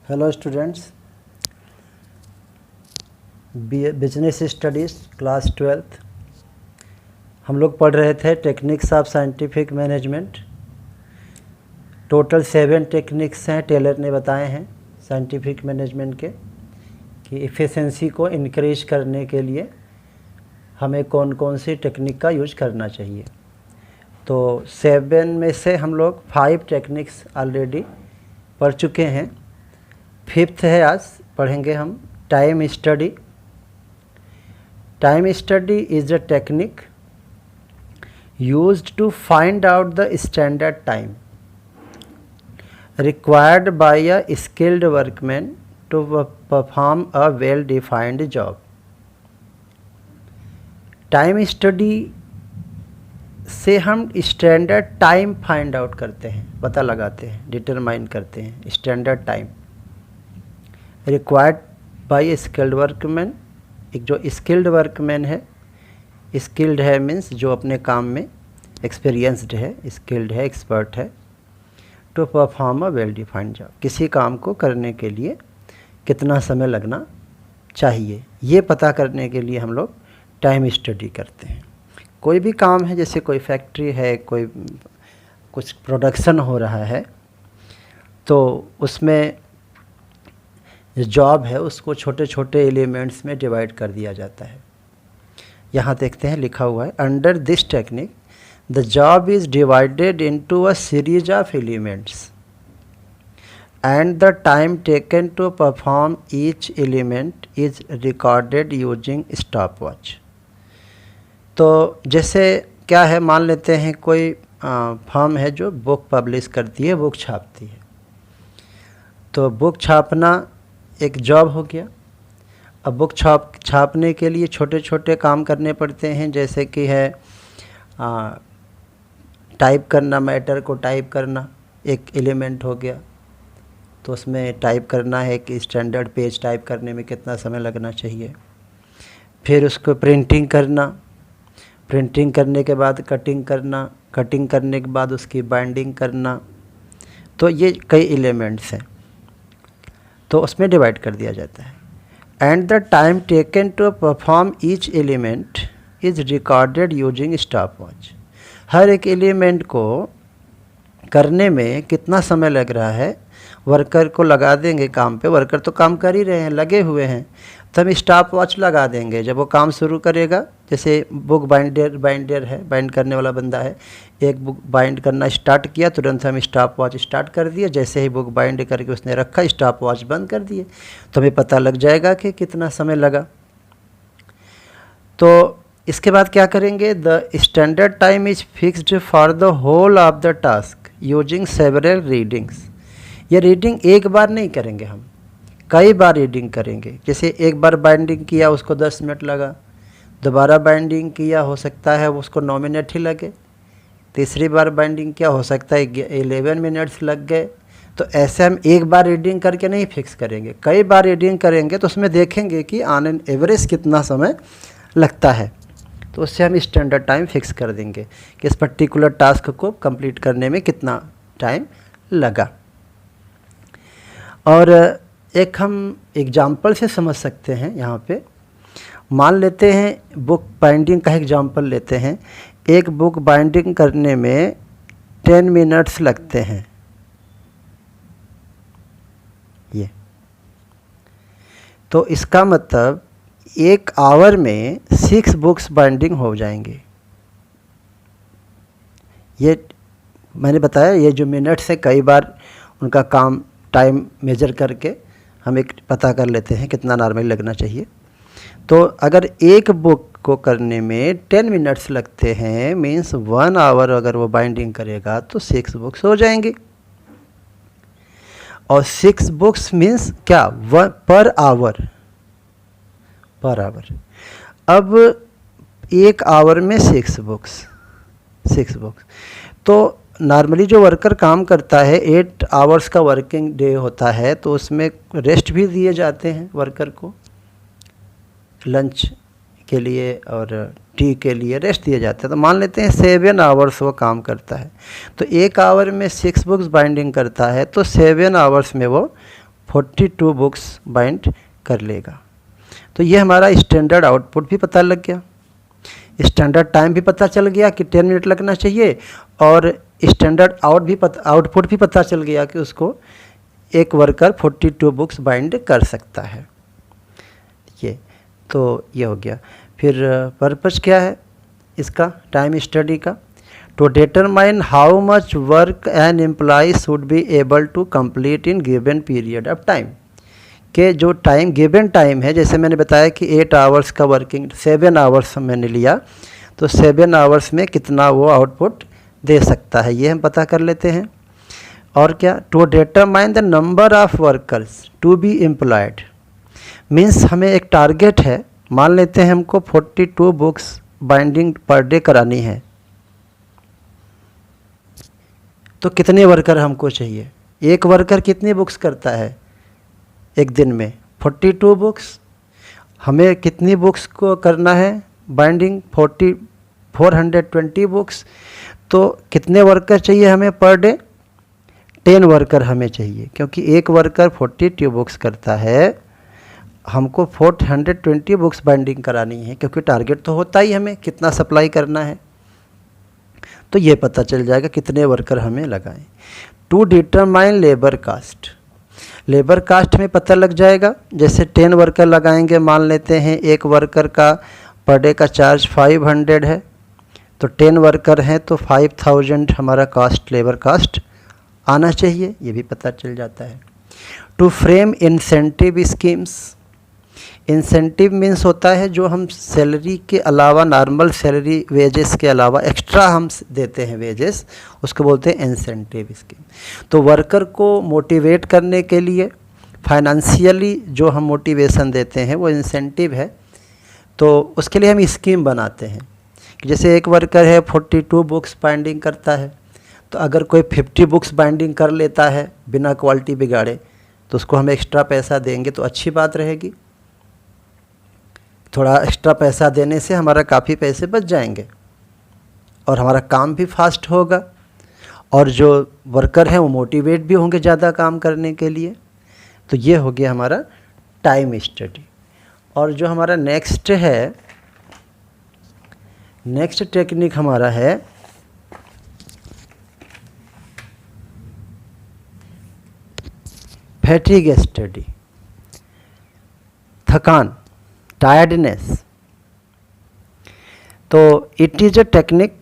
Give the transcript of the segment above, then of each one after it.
Hello students, business studies class 12th हम लोग पढ़ रहे थे techniques of scientific management. Total 7 techniques हैं, टेलर ने बताए हैं साइंटिफिक मैनेजमेंट के कि इफ़िशेंसी को इंक्रीज करने के लिए हमें कौन कौन सी टेक्निक का यूज करना चाहिए। तो 7 में से हम लोग 5 टेक्निक्स ऑलरेडी पढ़ चुके हैं। 5th है, आज पढ़ेंगे हम time study. Time study is a technique used to find out the standard time required by a skilled workman to perform a well defined job. Time study से हम स्टैंडर्ड टाइम फाइंड आउट करते हैं, पता लगाते हैं, determine करते हैं standard time required by skilled workman. एक जो स्किल्ड वर्कमैन है, स्किल्ड है मीन्स जो अपने काम में एक्सपीरियंस्ड है, स्किल्ड है, एक्सपर्ट है। To perform a well defined job, किसी काम को करने के लिए कितना समय लगना चाहिए, ये पता करने के लिए हम लोग टाइम स्टडी करते हैं। कोई भी काम है, जैसे कोई फैक्ट्री है, कोई कुछ प्रोडक्शन हो रहा है, तो उसमें जॉब है उसको छोटे छोटे एलिमेंट्स में डिवाइड कर दिया जाता है। यहाँ देखते हैं लिखा हुआ है, under this technique the job is divided into a series of elements and the time taken to perform each element is recorded using stop watch. तो जैसे क्या है, मान लेते हैं कोई फर्म है जो बुक पब्लिश करती है, बुक छापती है। तो बुक छापना एक जॉब हो गया। अब बुक छापने के लिए छोटे छोटे काम करने पड़ते हैं, जैसे कि है टाइप करना, मैटर को टाइप करना एक एलिमेंट हो गया। तो उसमें टाइप करना है कि स्टैंडर्ड पेज टाइप करने में कितना समय लगना चाहिए। फिर उसको प्रिंटिंग करना, प्रिंटिंग करने के बाद कटिंग करना, कटिंग करने के बाद उसकी बाइंडिंग करना। तो ये कई एलिमेंट्स हैं, तो उसमें डिवाइड कर दिया जाता है। And the time taken to perform each element is recorded using stop watch. हर एक एलिमेंट को करने में कितना समय लग रहा है, वर्कर को लगा देंगे काम पे। वर्कर तो काम कर ही रहे हैं, लगे हुए हैं, तो हम स्टॉप वॉच लगा देंगे। जब वो काम शुरू करेगा, जैसे बुक बाइंडर है, बाइंड करने वाला बंदा है, एक बुक बाइंड करना स्टार्ट किया, तुरंत हम स्टॉप वॉच स्टार्ट कर दिए। जैसे ही बुक बाइंड करके उसने रखा, स्टॉप वॉच बंद कर दिए, तो हमें पता लग जाएगा कि कितना समय लगा। तो इसके बाद क्या करेंगे, the standard time is fixed for the whole of the task using several readings. ये रीडिंग एक बार नहीं करेंगे, हम कई बार रीडिंग करेंगे। जैसे एक बार बाइंडिंग किया, उसको 10 मिनट लगा। दोबारा बाइंडिंग किया, हो सकता है उसको 9 मिनट ही लगे। तीसरी बार बाइंडिंग किया, हो सकता है 11 मिनट्स लग गए। तो ऐसे हम एक बार रीडिंग करके नहीं फिक्स करेंगे, कई बार रीडिंग करेंगे। तो उसमें देखेंगे कि ऑन एन एवरेज कितना समय लगता है, तो उससे हम स्टैंडर्ड टाइम फिक्स कर देंगे कि इस पर्टिकुलर टास्क को कंप्लीट करने में कितना टाइम लगा। और एक हम एग्जाम्पल से समझ सकते हैं। यहाँ पे मान लेते हैं बुक बाइंडिंग का एग्जाम्पल लेते हैं। एक बुक बाइंडिंग करने में 10 मिनट्स लगते हैं। ये तो इसका मतलब 1 आवर में 6 बुक्स बाइंडिंग हो जाएंगे। ये मैंने बताया, ये जो मिनट्स है, कई बार उनका काम टाइम मेजर करके हम एक पता कर लेते हैं कितना नॉर्मली लगना चाहिए। तो अगर एक बुक को करने में 10 मिनट्स लगते हैं, मीन्स 1 आवर अगर वो बाइंडिंग करेगा तो 6 बुक्स हो जाएंगी। और 6 बुक्स मीन्स क्या, 1 पर आवर। अब 1 आवर में 6 बुक्स। तो नॉर्मली जो वर्कर काम करता है, 8 आवर्स का वर्किंग डे होता है, तो उसमें रेस्ट भी दिए जाते हैं वर्कर को, लंच के लिए और टी के लिए रेस्ट दिए जाते हैं। तो मान लेते हैं 7 आवर्स वो काम करता है। तो 1 आवर में 6 बुक्स बाइंडिंग करता है, तो 7 आवर्स में वो 42 बुक्स बाइंड कर लेगा। तो ये हमारा स्टैंडर्ड आउटपुट भी पता लग गया, स्टैंडर्ड टाइम भी पता चल गया कि 10 मिनट लगना चाहिए, और स्टैंडर्ड आउटपुट भी पता चल गया कि उसको एक वर्कर 42 बुक्स बाइंड कर सकता है। ये हो गया। फिर पर्पस क्या है इसका टाइम स्टडी का? To determine how much work an employ should be able to complete in given period of time, के जो टाइम गिवन टाइम है, जैसे मैंने बताया कि 8 आवर्स का वर्किंग 7 आवर्स मैंने लिया, तो 7 आवर्स में कितना वो आउटपुट दे सकता है, ये हम पता कर लेते हैं। और क्या? To determine the number of workers to be employed, means हमें एक टारगेट है, मान लेते हैं हमको 42 बुक्स बाइंडिंग पर डे करानी है, तो कितने वर्कर हमको चाहिए? एक वर्कर कितनी बुक्स करता है एक दिन में? 42 बुक्स। हमें कितनी बुक्स को करना है बाइंडिंग? 420 बुक्स। तो कितने वर्कर चाहिए हमें पर डे? 10 वर्कर हमें चाहिए, क्योंकि एक वर्कर 42 बुक्स करता है, हमको 420 बुक्स बाइंडिंग करानी है, क्योंकि टारगेट तो होता ही हमें कितना सप्लाई करना है। तो ये पता चल जाएगा कितने वर्कर हमें लगाएं। To determine labour cost, labour cost में पता लग जाएगा। जैसे 10 वर्कर लगाएंगे, मान लेते हैं एक वर्कर का पर डे का चार्ज 500 है, तो 10 वर्कर हैं तो 5000 हमारा कास्ट, लेबर कास्ट आना चाहिए, ये भी पता चल जाता है। To frame incentive schemes, incentive means होता है जो हम सैलरी के अलावा, नॉर्मल सैलरी वेजेस के अलावा एक्स्ट्रा हम देते हैं वेजेस, उसको बोलते हैं इंसेंटिव स्कीम। तो वर्कर को मोटिवेट करने के लिए फाइनेंशियली जो हम मोटिवेशन देते हैं वो इंसेंटिव है, तो उसके लिए हम स्कीम बनाते हैं। जैसे एक वर्कर है 42 बुक्स बाइंडिंग करता है, तो अगर कोई 50 बुक्स बाइंडिंग कर लेता है बिना क्वालिटी बिगाड़े, तो उसको हम एक्स्ट्रा पैसा देंगे, तो अच्छी बात रहेगी। थोड़ा एक्स्ट्रा पैसा देने से हमारा काफ़ी पैसे बच जाएंगे और हमारा काम भी फास्ट होगा, और जो वर्कर हैं वो मोटिवेट भी होंगे ज़्यादा काम करने के लिए। तो ये हो गया हमारा टाइम स्टडी। और जो हमारा नेक्स्ट टेक्निक हमारा है फैटिग स्टडी, थकान, टायर्डनेस। तो it is a technique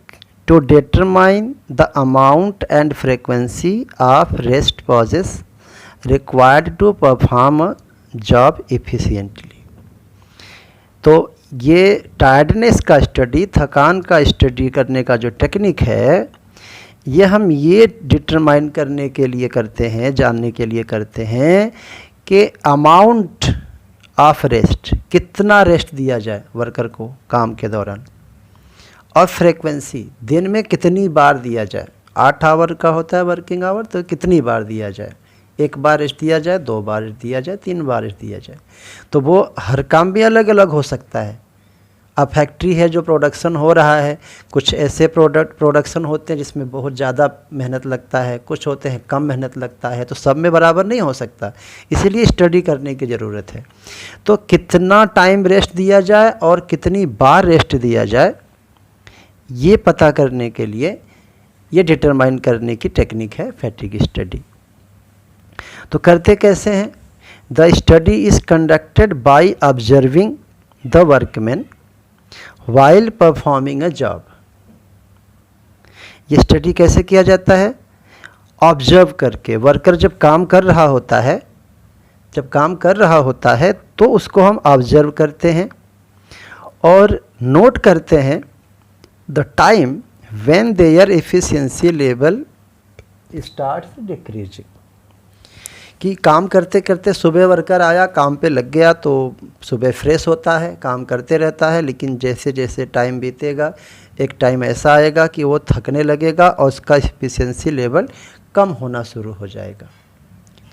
to determine the amount and frequency of rest pauses required to perform a job efficiently. तो ये टायर्डनेस का स्टडी, थकान का स्टडी करने का जो टेक्निक है, ये हम ये डिटरमाइन करने के लिए करते हैं, जानने के लिए करते हैं कि अमाउंट ऑफ रेस्ट, कितना रेस्ट दिया जाए वर्कर को काम के दौरान, और फ्रीक्वेंसी, दिन में कितनी बार दिया जाए। 8 आवर का होता है वर्किंग आवर, तो कितनी बार दिया जाए, 1 बार रेस्ट दिया जाए, 2 बार रेस्ट दिया जाए, 3 बार रेस्ट दिया जाए। तो वो हर काम भी अलग अलग हो सकता है। अब फैक्ट्री है जो प्रोडक्शन हो रहा है, कुछ ऐसे प्रोडक्शन होते हैं जिसमें बहुत ज़्यादा मेहनत लगता है, कुछ होते हैं कम मेहनत लगता है, तो सब में बराबर नहीं हो सकता, इसीलिए स्टडी करने की ज़रूरत है। तो कितना टाइम रेस्ट दिया जाए और कितनी बार रेस्ट दिया जाए, ये पता करने के लिए ये डिटरमाइन करने की टेक्निक है फैटिग स्टडी। तो करते कैसे हैं? The study is conducted by observing the workman while performing a job. ये स्टडी कैसे किया जाता है? ऑब्जर्व करके। वर्कर जब काम कर रहा होता है तो उसको हम ऑब्जर्व करते हैं और नोट करते हैं the time when their efficiency level starts decreasing. कि काम करते करते सुबह वर्कर आया, काम पे लग गया, तो सुबह फ्रेश होता है, काम करते रहता है, लेकिन जैसे जैसे टाइम बीतेगा एक टाइम ऐसा आएगा कि वो थकने लगेगा और उसका एफिशिएंसी लेवल कम होना शुरू हो जाएगा।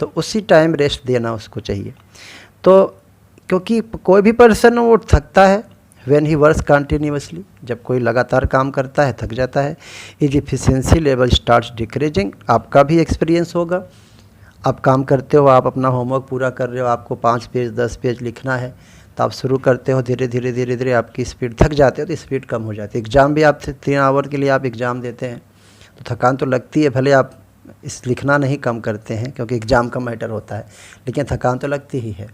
तो उसी टाइम रेस्ट देना उसको चाहिए। तो क्योंकि कोई भी पर्सन वो थकता है व्हेन ही वर्क्स कंटिन्यूअसली, जब कोई लगातार काम करता है थक जाता है। Is efficiency level starts decreasing. आपका भी एक्सपीरियंस होगा, आप काम करते हो, आप अपना होमवर्क पूरा कर रहे हो, आपको 5 पेज 10 पेज लिखना है, तो आप शुरू करते हो, धीरे धीरे धीरे धीरे आपकी स्पीड, थक जाते हो तो स्पीड कम हो जाती है। एग्ज़ाम भी आप 3 आवर के लिए आप एग्ज़ाम देते हैं तो थकान तो लगती है, भले आप इस लिखना नहीं कम करते हैं क्योंकि एग्ज़ाम का मैटर होता है, लेकिन थकान तो लगती ही है।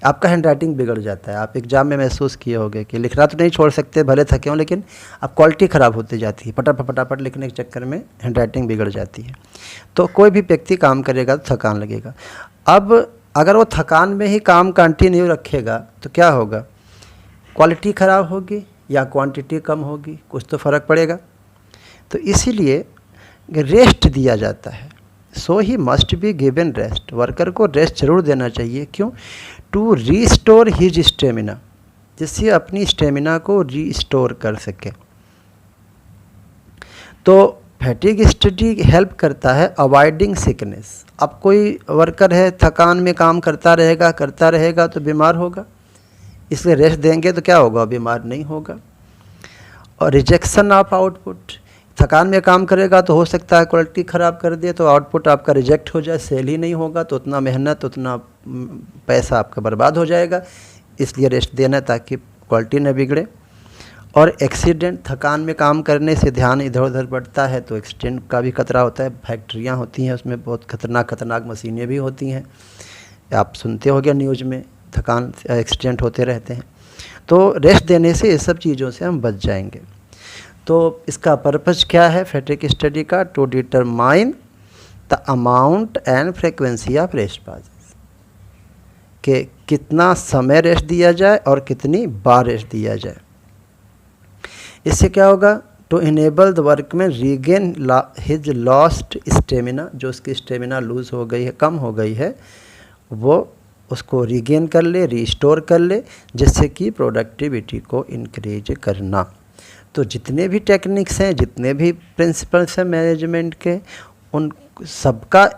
आपका हैंड राइटिंग बिगड़ जाता है। आप एग्ज़ाम में महसूस किए होंगे कि लिखना तो नहीं छोड़ सकते, भले थके हों, लेकिन अब क्वालिटी ख़राब होती जाती है। फटाफट लिखने के चक्कर में हैंड राइटिंग बिगड़ जाती है। तो कोई भी व्यक्ति काम करेगा तो थकान लगेगा। अब अगर वो थकान में ही काम कंटिन्यू रखेगा तो क्या होगा? क्वालिटी ख़राब होगी या क्वांटिटी कम होगी, कुछ तो फ़र्क पड़ेगा। तो इसीलिए रेस्ट दिया जाता है। So he must be given rest. Worker को रेस्ट जरूर देना चाहिए। क्यों? टू रीस्टोर हिज स्टेमिना, जिससे अपनी स्टेमिना को रीस्टोर कर सके। तो फैटिग स्टडी हेल्प करता है अवॉइडिंग सिकनेस। अब कोई वर्कर है, थकान में काम करता रहेगा तो बीमार होगा, इसलिए रेस्ट देंगे तो क्या होगा? बीमार नहीं होगा। और रिजेक्शन ऑफ आउटपुट, थकान में काम करेगा तो हो सकता है क्वालिटी ख़राब कर दे तो आउटपुट आपका रिजेक्ट हो जाए, सेल ही नहीं होगा, तो उतना मेहनत उतना पैसा आपका बर्बाद हो जाएगा। इसलिए रेस्ट देना ताकि क्वालिटी न बिगड़े। और एक्सीडेंट, थकान में काम करने से ध्यान इधर उधर बढ़ता है तो एक्सीडेंट का भी खतरा होता है। फैक्ट्रियाँ होती हैं, उसमें बहुत खतरनाक मशीनें भी होती हैं, आप सुनते होंगे न्यूज़ में, थकान एक्सीडेंट होते रहते हैं। तो रेस्ट देने से ये सब चीज़ों से हम बच जाएंगे। तो इसका पर्पज़ क्या है फैटिग स्टडी का? To determine the amount and frequency of rest pauses, कि कितना समय रेस्ट दिया जाए और कितनी बार रेस्ट दिया जाए। इससे क्या होगा? To enable the workman regain his lost stamina, जो उसकी स्टेमिना लूज़ हो गई है, कम हो गई है, वो उसको रीगेन कर ले, रीस्टोर कर ले, जिससे कि प्रोडक्टिविटी को इंक्रीज करना। तो जितने भी टेक्निक्स हैं, जितने भी प्रिंसिपल्स हैं मैनेजमेंट के, उन सबका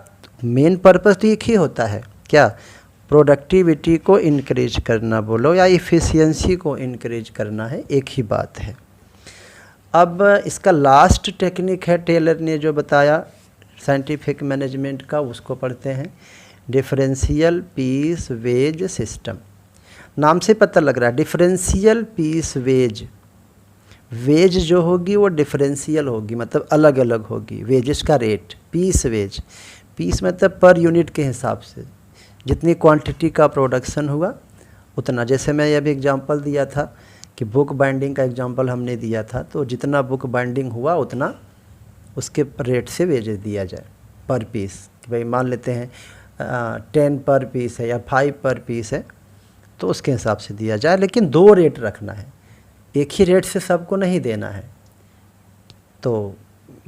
मेन पर्पस तो एक ही होता है, क्या? प्रोडक्टिविटी को इंक्रीज करना बोलो या इफ़िशियंसी को इंक्रीज करना है, एक ही बात है। अब इसका लास्ट टेक्निक है टेलर ने जो बताया साइंटिफिक मैनेजमेंट का, उसको पढ़ते हैं। डिफरेंशियल पीस वेज सिस्टम, नाम से पता लग रहा है डिफरेंशियल पीस वेज। वेज जो होगी वो डिफरेंशियल होगी, मतलब अलग अलग होगी। वेजेस का रेट, पीस वेज, पीस मतलब पर यूनिट के हिसाब से, जितनी क्वांटिटी का प्रोडक्शन हुआ उतना। जैसे मैं अभी एग्जांपल दिया था कि बुक बाइंडिंग का एग्जांपल हमने दिया था, तो जितना बुक बाइंडिंग हुआ उतना उसके रेट से वेजेस दिया जाए पर पीस। कि भाई मान लेते हैं 10 पर पीस है या 5 पर पीस है, तो उसके हिसाब से दिया जाए, लेकिन 2 रेट रखना है, एक ही रेट से सबको नहीं देना है। तो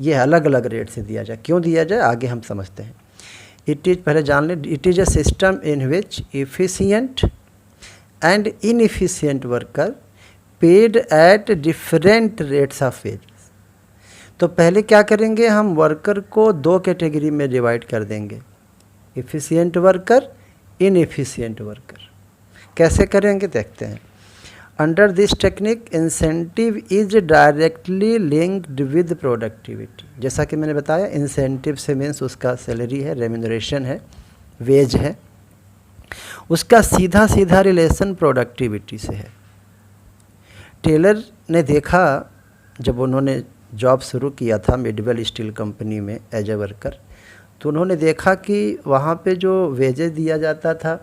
ये अलग अलग रेट से दिया जाए। क्यों दिया जाए आगे हम समझते हैं। इट इज़, पहले जान लें, it is a system in which efficient and inefficient worker paid at different rates of ways. तो पहले क्या करेंगे, हम वर्कर को 2 कैटेगरी में डिवाइड कर देंगे, एफिशिएंट वर्कर, इनएफिशिएंट वर्कर। कैसे करेंगे देखते हैं। Under this technique incentive is directly linked with productivity. जैसा कि मैंने बताया, इंसेंटिव से मीन्स उसका सैलरी है, रेम्यूनरेशन है, वेज है, उसका सीधा सीधा रिलेशन प्रोडक्टिविटी से है। टेलर ने देखा, जब उन्होंने जॉब शुरू किया था मिडवेल स्टील कंपनी में एज ए वर्कर, तो उन्होंने देखा कि वहाँ पे जो वेजेस दिया जाता था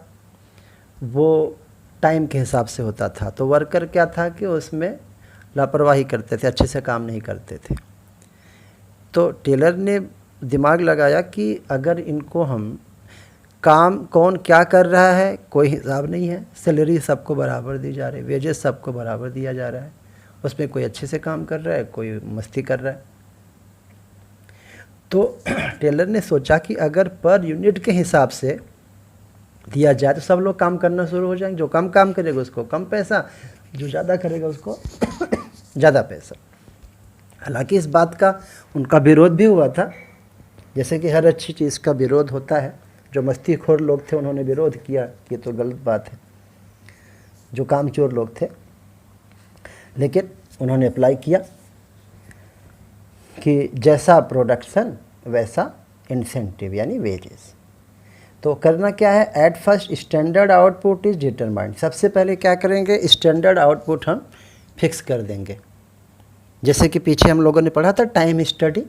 वो टाइम के हिसाब से होता था। तो वर्कर क्या था कि उसमें लापरवाही करते थे, अच्छे से काम नहीं करते थे। तो टेलर ने दिमाग लगाया कि अगर इनको हम काम कौन क्या कर रहा है कोई हिसाब नहीं है, सैलरी सबको बराबर दी जा रही है, वेजेस सबको बराबर दिया जा रहा है, उसमें कोई अच्छे से काम कर रहा है, कोई मस्ती कर रहा है। तो टेलर ने सोचा कि अगर पर यूनिट के हिसाब से दिया जाए तो सब लोग काम करना शुरू हो जाएंगे। जो कम काम करेगा उसको कम पैसा, जो ज़्यादा करेगा उसको ज़्यादा पैसा। हालांकि इस बात का उनका विरोध भी हुआ था, जैसे कि हर अच्छी चीज़ का विरोध होता है। जो मस्तीखोर लोग थे उन्होंने विरोध किया कि तो गलत बात है, जो कामचोर लोग थे, लेकिन उन्होंने अप्लाई किया कि जैसा प्रोडक्शन वैसा इंसेंटिव यानी वेजेस। तो करना क्या है, at first standard output is determined. सबसे पहले क्या करेंगे, स्टैंडर्ड आउटपुट हम फिक्स कर देंगे। जैसे कि पीछे हम लोगों ने पढ़ा था टाइम स्टडी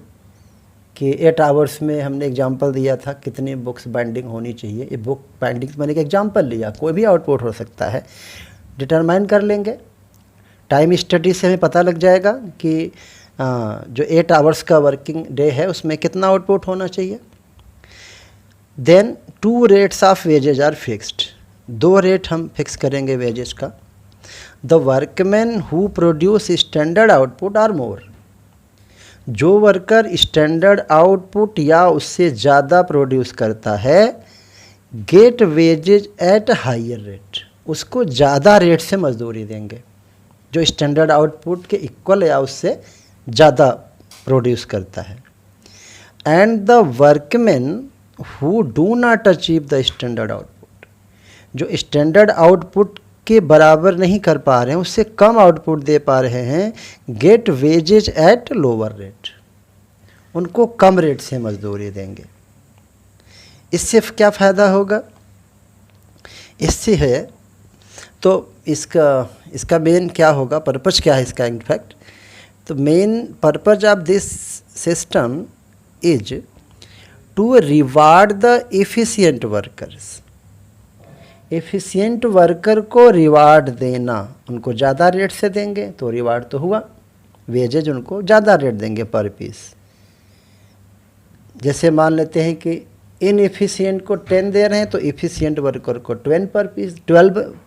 कि 8 आवर्स में हमने एग्जांपल दिया था कितनी बुक्स बाइंडिंग होनी चाहिए। ये बुक बाइंडिंग मैंने एक एग्जांपल लिया, कोई भी आउटपुट हो सकता है, डिटरमाइन कर लेंगे। टाइम स्टडी से हमें पता लग जाएगा कि जो 8 आवर्स का वर्किंग डे है उसमें कितना आउटपुट होना चाहिए। Then 2 rates of wages are fixed, 2 rate हम फिक्स करेंगे वेजेस का। The workman who produce standard output are more, जो वर्कर स्टैंडर्ड आउटपुट या उससे ज़्यादा प्रोड्यूस करता है, get wages at higher rate, उसको ज़्यादा रेट से मजदूरी देंगे। जो स्टैंडर्ड आउटपुट के इक्वल या उससे ज़्यादा प्रोड्यूस करता है। And the workman who do not achieve the standard output, जो स्टैंडर्ड आउटपुट के बराबर नहीं कर पा रहे हैं, उससे कम आउटपुट दे पा रहे हैं, get wages at lower rate, उनको कम रेट से मजदूरी देंगे। इससे क्या फ़ायदा होगा, इससे है तो इसका मेन क्या होगा, पर्पज़ क्या है इसका, इनफैक्ट तो main purpose of this system is to reward the efficient workers, efficient worker को रिवार्ड देना। उनको ज़्यादा रेट से देंगे तो रिवार्ड तो हुआ, वेजेज उनको ज़्यादा रेट देंगे पर पीस। जैसे मान लेते हैं कि इनएफिशिएंट को 10 दे रहे हैं तो एफिशिएंट वर्कर को 12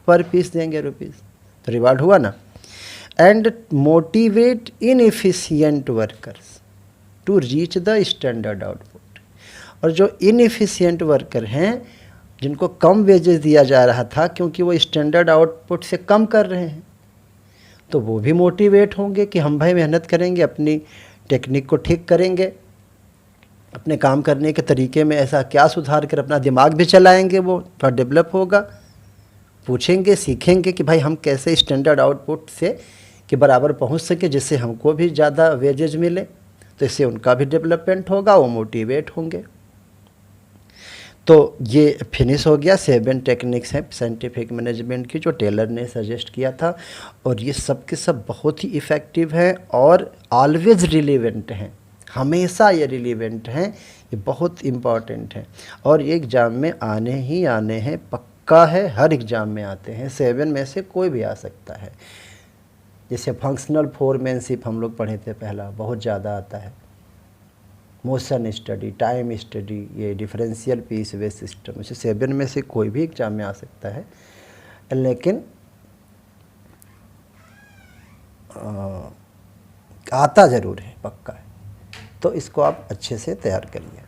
पर पीस देंगे रुपीज़, तो रिवार्ड हुआ ना। And motivate inefficient workers to reach the standard output, और जो इनएफिशिएंट वर्कर हैं जिनको कम वेजेस दिया जा रहा था क्योंकि वो स्टैंडर्ड आउटपुट से कम कर रहे हैं, तो वो भी मोटिवेट होंगे कि हम भाई मेहनत करेंगे, अपनी टेक्निक को ठीक करेंगे, अपने काम करने के तरीके में ऐसा क्या सुधार कर अपना दिमाग भी चलाएंगे, वो थोड़ा डेवलप होगा। पूछेंगे, सीखेंगे कि भाई हम कैसे स्टैंडर्ड आउटपुट से के बराबर पहुंच सके जिससे हमको भी ज़्यादा वेजेज मिले, तो इससे उनका भी डेवलपमेंट होगा, वो मोटिवेट होंगे। तो ये फिनिश हो गया 7 टेक्निक्स हैं साइंटिफिक मैनेजमेंट की जो टेलर ने सजेस्ट किया था, और ये सब के सब बहुत ही इफ़ेक्टिव हैं और ऑलवेज रिलेवेंट हैं, हमेशा ये रिलेवेंट हैं, ये बहुत इम्पॉर्टेंट हैं और ये एग्ज़ाम में आने ही आने हैं, पक्का है, हर एग्ज़ाम में आते हैं। 7 में से कोई भी आ सकता है। जैसे फंक्शनल फोरमैनशिप हम लोग पढ़े थे पहला, बहुत ज़्यादा आता है। मोशन स्टडी, टाइम स्टडी, ये डिफरेंशियल पीस बेस सिस्टम, इसे 7 में से कोई भी एग्जाम में आ सकता है, लेकिन आता ज़रूर है, पक्का है। तो इसको आप अच्छे से तैयार करिए।